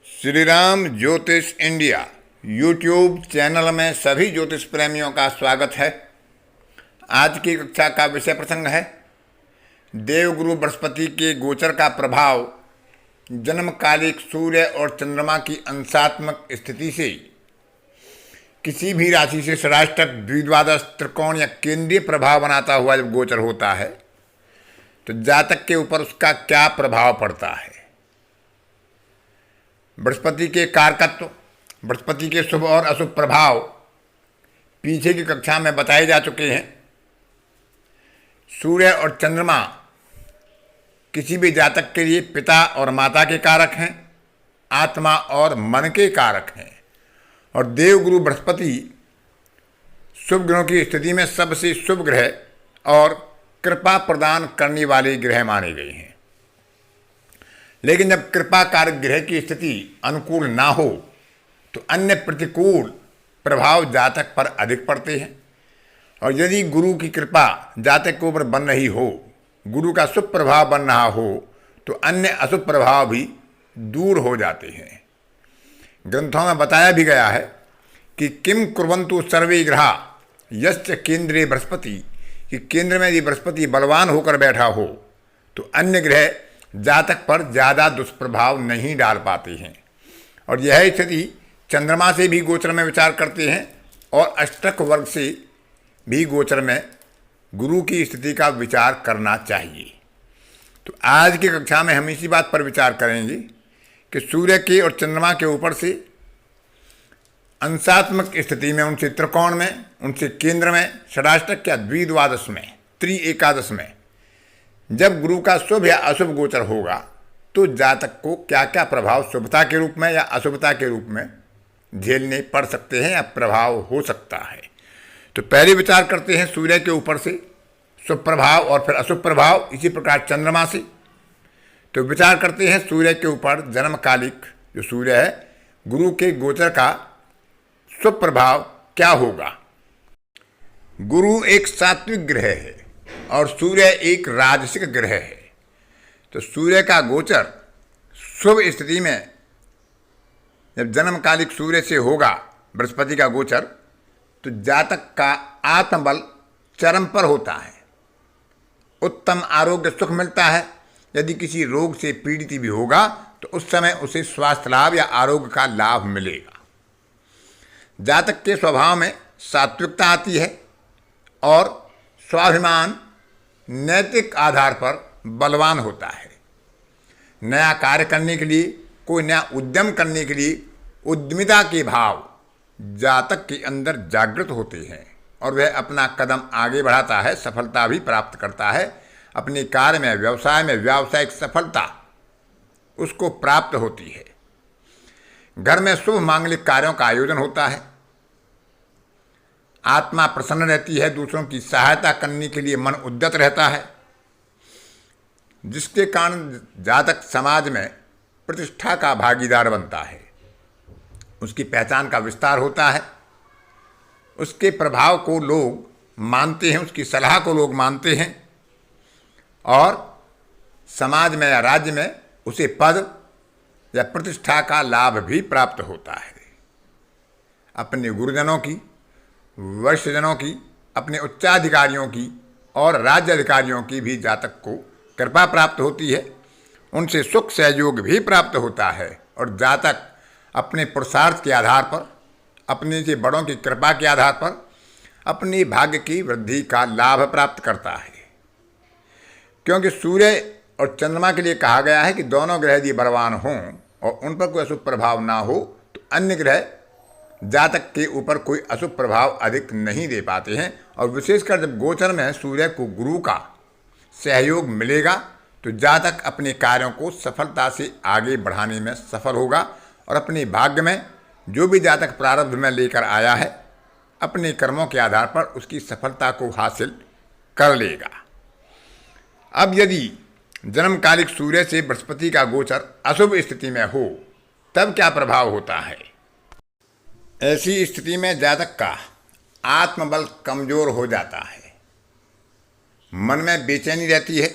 श्री राम ज्योतिष India YouTube channel में सभी ज्योतिष प्रेमियों का स्वागत है। आज की कक्षा का विषय प्रसंग है देवगुरु बृहस्पति के गोचर का प्रभाव जन्मकालिक सूर्य और चंद्रमा की अंशात्मक स्थिति से किसी भी राशि से षडाष्टक, द्विद्वादश, त्रिकोण या केंद्रीय प्रभाव बनाता हुआ जब गोचर होता है तो जातक के ऊपर उसका क्या प्रभाव पड़ता है। बृहस्पति के कारकत्व, बृहस्पति के शुभ और अशुभ प्रभाव पीछे की कक्षा में बताए जा चुके हैं। सूर्य और चंद्रमा किसी भी जातक के लिए पिता और माता के कारक हैं, आत्मा और मन के कारक हैं, और देवगुरु बृहस्पति शुभ ग्रहों की स्थिति में सबसे शुभ ग्रह और कृपा प्रदान करने वाले ग्रह माने गए हैं। लेकिन जब कृपा कारक ग्रह की स्थिति अनुकूल ना हो तो अन्य प्रतिकूल प्रभाव जातक पर अधिक पड़ते हैं, और यदि गुरु की कृपा जातक के ऊपर बन रही हो, गुरु का शुभ प्रभाव बन रहा हो, तो अन्य अशुभ प्रभाव भी दूर हो जाते हैं। ग्रंथों में बताया भी गया है कि किम कुर्वन्तु सर्वे ग्रहा यश्च केंद्रे बृहस्पति, कि केंद्र में यदि बृहस्पति बलवान होकर बैठा हो तो अन्य ग्रह जातक पर ज़्यादा दुष्प्रभाव नहीं डाल पाते हैं। और यह स्थिति चंद्रमा से भी गोचर में विचार करते हैं और अष्टक वर्ग से भी गोचर में गुरु की स्थिति का विचार करना चाहिए। तो आज की कक्षा में हम इसी बात पर विचार करेंगे कि सूर्य के और चंद्रमा के ऊपर से अंशात्मक स्थिति में, उनसे त्रिकोण में, उनसे केंद्र में, षडाष्टक या द्विद्वादश में, त्रि एकादश में जब गुरु का शुभ या अशुभ गोचर होगा तो जातक को क्या क्या प्रभाव शुभता के रूप में या अशुभता के रूप में झेलने पड़ सकते हैं या प्रभाव हो सकता है। तो पहले विचार करते हैं सूर्य के ऊपर से शुभ प्रभाव और फिर अशुभ प्रभाव, इसी प्रकार चंद्रमा से। तो विचार करते हैं सूर्य के ऊपर जन्मकालिक जो सूर्य है, गुरु के गोचर का शुभ प्रभाव क्या होगा। गुरु एक सात्विक ग्रह है और सूर्य एक राजसिक ग्रह है। तो सूर्य का गोचर शुभ स्थिति में जब जन्मकालिक सूर्य से होगा बृहस्पति का गोचर, तो जातक का आत्मबल चरम पर होता है, उत्तम आरोग्य सुख मिलता है। यदि किसी रोग से पीड़ित भी होगा तो उस समय उसे स्वास्थ्य लाभ या आरोग्य का लाभ मिलेगा। जातक के स्वभाव में सात्विकता आती है और स्वाभिमान नैतिक आधार पर बलवान होता है। नया कार्य करने के लिए, कोई नया उद्यम करने के लिए उद्यमिता के भाव जातक के अंदर जागृत होते हैं और वह अपना कदम आगे बढ़ाता है, सफलता भी प्राप्त करता है। अपने कार्य में, व्यवसाय में व्यावसायिक सफलता उसको प्राप्त होती है। घर में शुभ मांगलिक कार्यों का आयोजन होता है, आत्मा प्रसन्न रहती है, दूसरों की सहायता करने के लिए मन उद्यत रहता है, जिसके कारण जातक समाज में प्रतिष्ठा का भागीदार बनता है। उसकी पहचान का विस्तार होता है, उसके प्रभाव को लोग मानते हैं, उसकी सलाह को लोग मानते हैं और समाज में या राज्य में उसे पद या प्रतिष्ठा का लाभ भी प्राप्त होता है। अपने गुरुजनों की, वरिष्ठजनों की, अपने उच्चाधिकारियों की और राज्य अधिकारियों की भी जातक को कृपा प्राप्त होती है, उनसे सुख सहयोग भी प्राप्त होता है और जातक अपने पुरुषार्थ के आधार पर, अपने से बड़ों की कृपा के आधार पर अपनी भाग्य की वृद्धि का लाभ प्राप्त करता है। क्योंकि सूर्य और चंद्रमा के लिए कहा गया है कि दोनों ग्रह यदि बलवान हों और उन पर कोई अशुभ प्रभाव ना हो तो अन्य ग्रह जातक के ऊपर कोई अशुभ प्रभाव अधिक नहीं दे पाते हैं। और विशेषकर जब गोचर में सूर्य को गुरु का सहयोग मिलेगा तो जातक अपने कार्यों को सफलता से आगे बढ़ाने में सफल होगा और अपने भाग्य में जो भी जातक प्रारब्ध में लेकर आया है, अपने कर्मों के आधार पर उसकी सफलता को हासिल कर लेगा। अब यदि जन्मकालिक सूर्य से बृहस्पति का गोचर अशुभ स्थिति में हो तब क्या प्रभाव होता है। ऐसी स्थिति में जातक का आत्मबल कमजोर हो जाता है, मन में बेचैनी रहती है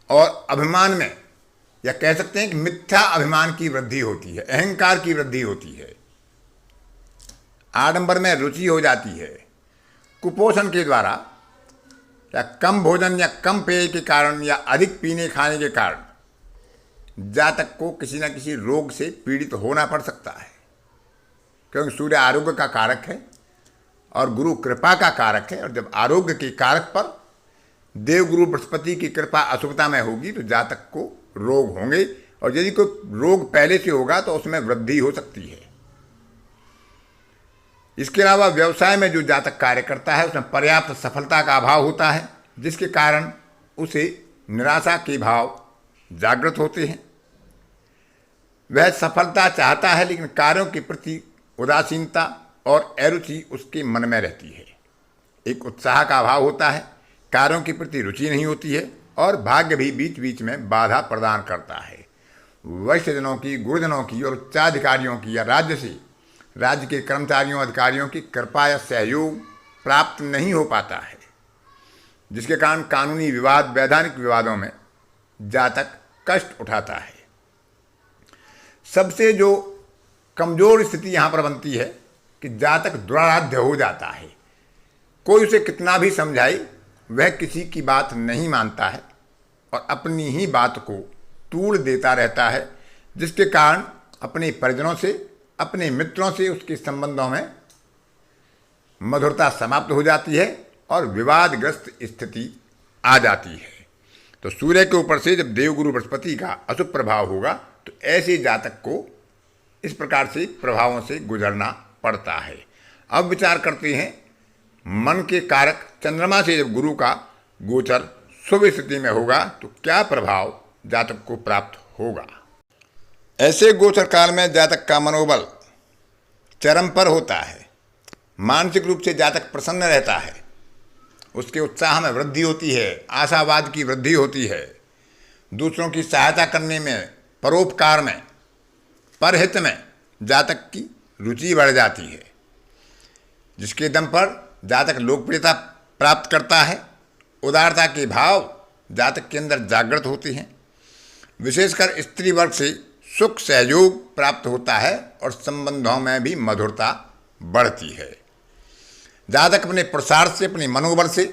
और अभिमान में या कह सकते हैं कि मिथ्या अभिमान की वृद्धि होती है, अहंकार की वृद्धि होती है, आडंबर में रुचि हो जाती है। कुपोषण के द्वारा या कम भोजन या कम पेय के कारण या अधिक पीने खाने के कारण जातक को किसी न किसी रोग से पीड़ित होना पड़ सकता है, क्योंकि सूर्य आरोग्य का कारक है और गुरु कृपा का कारक है। और जब आरोग्य के कारक पर देवगुरु बृहस्पति की कृपा अशुभता में होगी तो जातक को रोग होंगे, और यदि कोई रोग पहले से होगा तो उसमें वृद्धि हो सकती है। इसके अलावा व्यवसाय में जो जातक कार्य करता है उसमें पर्याप्त सफलता का अभाव होता है, जिसके कारण उसे निराशा के भाव जागृत होते हैं। वह सफलता चाहता है लेकिन कार्यों के प्रति उदासीनता और अरुचि उसके मन में रहती है। एक उत्साह का अभाव होता है, कार्यों के प्रति रुचि नहीं होती है और भाग्य भी बीच बीच में बाधा प्रदान करता है। वैश्यजनों की, गुरुजनों की और उच्चाधिकारियों की या राज्य के कर्मचारियों अधिकारियों की कृपा या सहयोग प्राप्त नहीं हो पाता है, जिसके कारण कानूनी विवाद, वैधानिक विवादों में जातक कष्ट उठाता है। सबसे जो कमजोर स्थिति यहाँ पर बनती है कि जातक दुराराध्य हो जाता है। कोई उसे कितना भी समझाए वह किसी की बात नहीं मानता है और अपनी ही बात को तूड़ देता रहता है, जिसके कारण अपने परिजनों से, अपने मित्रों से उसके संबंधों में मधुरता समाप्त हो जाती है और विवादग्रस्त स्थिति आ जाती है। तो सूर्य के ऊपर से जब देवगुरु बृहस्पति का अशुभ प्रभाव होगा तो ऐसे जातक को इस प्रकार से प्रभावों से गुजरना पड़ता है। अब विचार करते हैं, मन के कारक चंद्रमा से जब गुरु का गोचर शुभ स्थिति में होगा तो क्या प्रभाव जातक को प्राप्त होगा। ऐसे गोचर काल में जातक का मनोबल चरम पर होता है, मानसिक रूप से जातक प्रसन्न रहता है, उसके उत्साह में वृद्धि होती है, आशावाद की वृद्धि होती है, दूसरों की सहायता करने में, परोपकार में, परहित में जातक की रुचि बढ़ जाती है, जिसके दम पर जातक लोकप्रियता प्राप्त करता है। उदारता के भाव जातक के अंदर जागृत होते हैं। विशेषकर स्त्री वर्ग से सुख सहयोग प्राप्त होता है और संबंधों में भी मधुरता बढ़ती है। जातक अपने पुरुषार्थ से, अपने मनोबल से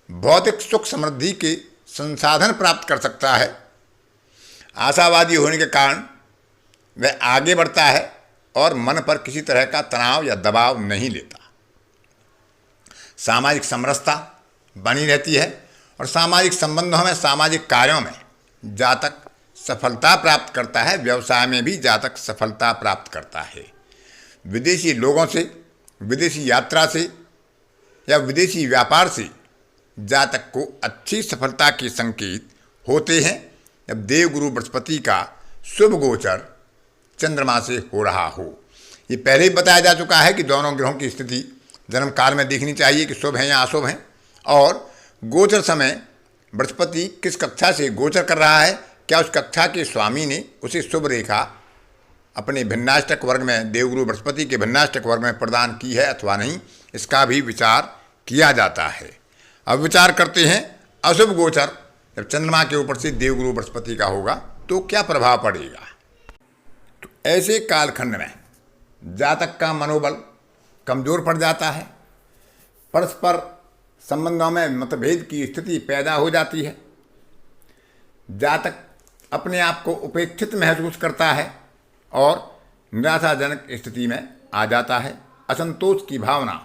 भौतिक सुख समृद्धि के संसाधन प्राप्त कर सकता है। आशावादी होने के कारण वह आगे बढ़ता है और मन पर किसी तरह का तनाव या दबाव नहीं लेता। सामाजिक समरसता बनी रहती है और सामाजिक संबंधों में, सामाजिक कार्यों में जातक सफलता प्राप्त करता है। व्यवसाय में भी जातक सफलता प्राप्त करता है। विदेशी लोगों से, विदेशी यात्रा से या विदेशी व्यापार से जातक को अच्छी सफलता के संकेत होते हैं जब देवगुरु बृहस्पति का शुभ गोचर चंद्रमा से हो रहा हो। ये पहले ही बताया जा चुका है कि दोनों ग्रहों की स्थिति जन्म काल में देखनी चाहिए कि शुभ हैं या अशुभ हैं, और गोचर समय बृहस्पति किस कक्षा से गोचर कर रहा है, क्या उस कक्षा के स्वामी ने उसे शुभ रेखा अपने भिन्नाष्टक वर्ग में, देवगुरु बृहस्पति के भिन्नाष्टक वर्ग में प्रदान की है अथवा नहीं, इसका भी विचार किया जाता है। अब विचार करते हैं, अशुभ गोचर जब चंद्रमा के ऊपर से देवगुरु बृहस्पति का होगा तो क्या प्रभाव पड़ेगा। तो ऐसे कालखंड में जातक का मनोबल कमजोर पड़ जाता है, परस्पर संबंधों में मतभेद की स्थिति पैदा हो जाती है, जातक अपने आप को उपेक्षित महसूस करता है और निराशाजनक स्थिति में आ जाता है। असंतोष की भावना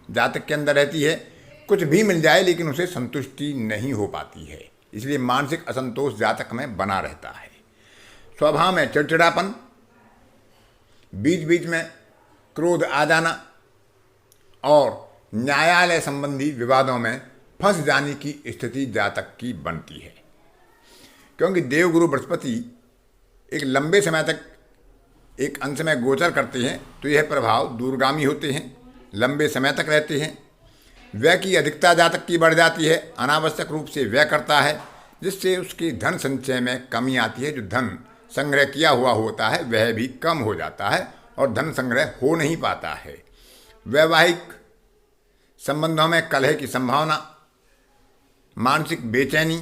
जातक के अंदर रहती है, कुछ भी मिल जाए लेकिन उसे संतुष्टि नहीं हो पाती है, इसलिए मानसिक असंतोष जातक में बना रहता है। स्वभाव में चिड़चिड़ापन, बीच बीच में क्रोध आ जाना और न्यायालय संबंधी विवादों में फंस जाने की स्थिति जातक की बनती है। क्योंकि देवगुरु बृहस्पति एक लंबे समय तक एक अंश में गोचर करते हैं तो यह प्रभाव दूरगामी होते हैं, लंबे समय तक रहते हैं। व्यय की अधिकता जातक की बढ़ जाती है, अनावश्यक रूप से व्यय करता है, जिससे उसके धन संचय में कमी आती है। जो धन संग्रह किया हुआ होता है वह भी कम हो जाता है और धन संग्रह हो नहीं पाता है। वैवाहिक संबंधों में कलह की संभावना, मानसिक बेचैनी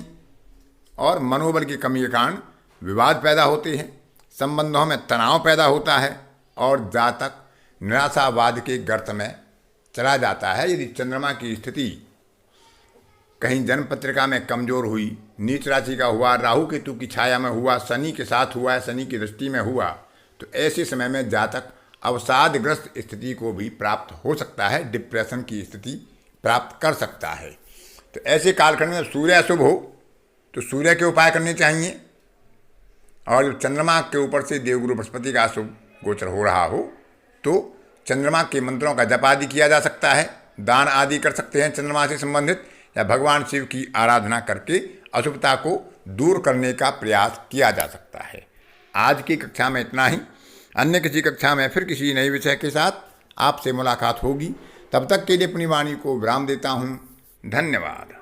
और मनोबल की कमी के कारण विवाद पैदा होते हैं, संबंधों में तनाव पैदा होता है और जातक निराशावाद के गर्त में चला जाता है। यदि चंद्रमा की स्थिति कहीं जन्म पत्रिका में कमजोर हुई, नीच राशि का हुआ, राहु केतु की छाया में हुआ, शनि के साथ हुआ है, शनि की दृष्टि में हुआ, तो ऐसे समय में जातक अवसादग्रस्त स्थिति को भी प्राप्त हो सकता है, डिप्रेशन की स्थिति प्राप्त कर सकता है। तो ऐसे कालखंड में सूर्य अशुभ हो तो सूर्य के उपाय करने चाहिए, और जब चंद्रमा के ऊपर से देवगुरु बृहस्पति का अशुभ गोचर हो रहा हो तो चंद्रमा के मंत्रों का जप आदि किया जा सकता है, दान आदि कर सकते हैं चंद्रमा से संबंधित, या भगवान शिव की आराधना करके अशुभता को दूर करने का प्रयास किया जा सकता है। आज की कक्षा में इतना ही। अन्य किसी कक्षा में फिर किसी नए विषय के साथ आपसे मुलाकात होगी। तब तक के लिए अपनी वाणी को विराम देता हूँ। धन्यवाद।